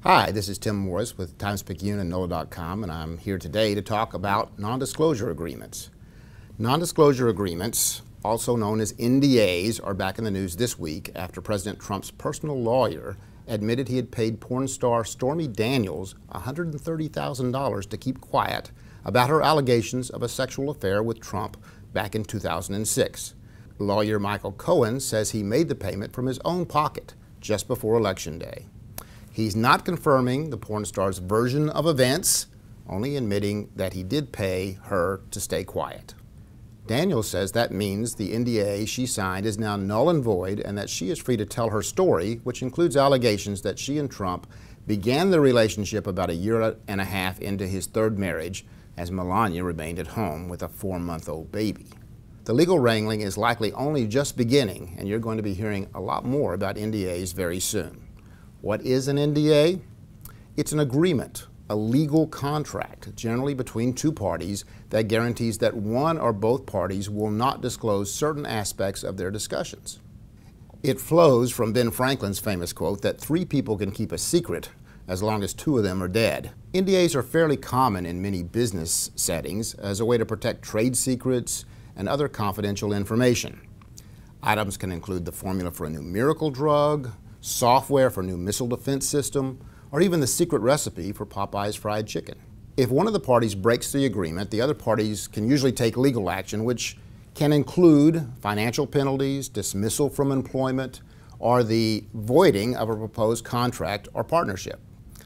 Hi, this is Tim Morris with Times-Picayune and NOLA.com, and I'm here today to talk about non-disclosure agreements. Non-disclosure agreements, also known as NDAs, are back in the news this week after President Trump's personal lawyer admitted he had paid porn star Stormy Daniels $130,000 to keep quiet about her allegations of a sexual affair with Trump back in 2006. Lawyer Michael Cohen says he made the payment from his own pocket just before Election Day. He's not confirming the porn star's version of events, only admitting that he did pay her to stay quiet. Daniels says that means the NDA she signed is now null and void and that she is free to tell her story, which includes allegations that she and Trump began the relationship about a year and a half into his third marriage as Melania remained at home with a 4-month-old baby. The legal wrangling is likely only just beginning, and you're going to be hearing a lot more about NDAs very soon. What is an NDA? It's an agreement, a legal contract, generally between two parties, that guarantees that one or both parties will not disclose certain aspects of their discussions. It flows from Ben Franklin's famous quote that 3 people can keep a secret as long as 2 of them are dead. NDAs are fairly common in many business settings as a way to protect trade secrets and other confidential information. Items can include the formula for a new miracle drug, software for a new missile defense system, or even the secret recipe for Popeye's fried chicken. If one of the parties breaks the agreement, the other parties can usually take legal action, which can include financial penalties, dismissal from employment, or the voiding of a proposed contract or partnership.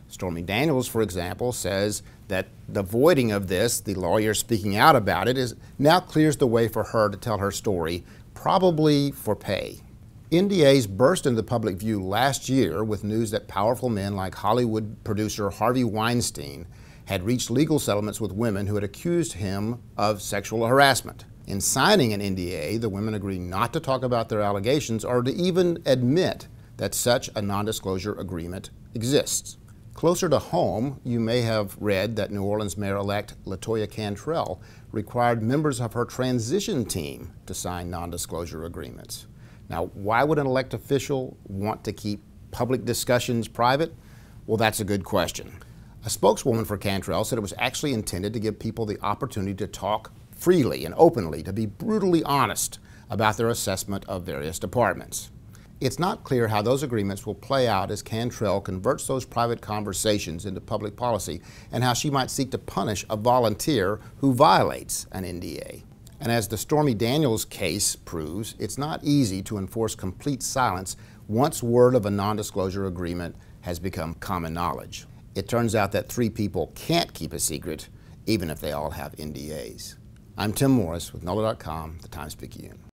Stormy Daniels, for example, says that the voiding of this, the lawyer speaking out about it, now clears the way for her to tell her story, probably for pay. NDAs burst into the public view last year with news that powerful men like Hollywood producer Harvey Weinstein had reached legal settlements with women who had accused him of sexual harassment. In signing an NDA, the women agree not to talk about their allegations or to even admit that such a non-disclosure agreement exists. Closer to home, you may have read that New Orleans Mayor-elect LaToya Cantrell required members of her transition team to sign non-disclosure agreements. Now, why would an elected official want to keep public discussions private? Well, that's a good question. A spokeswoman for Cantrell said it was actually intended to give people the opportunity to talk freely and openly, to be brutally honest about their assessment of various departments. It's not clear how those agreements will play out as Cantrell converts those private conversations into public policy and how she might seek to punish a volunteer who violates an NDA. And as the Stormy Daniels case proves, it's not easy to enforce complete silence once word of a non-disclosure agreement has become common knowledge. It turns out that 3 people can't keep a secret, even if they all have NDAs. I'm Tim Morris with NOLA.com, the Times-Picayune.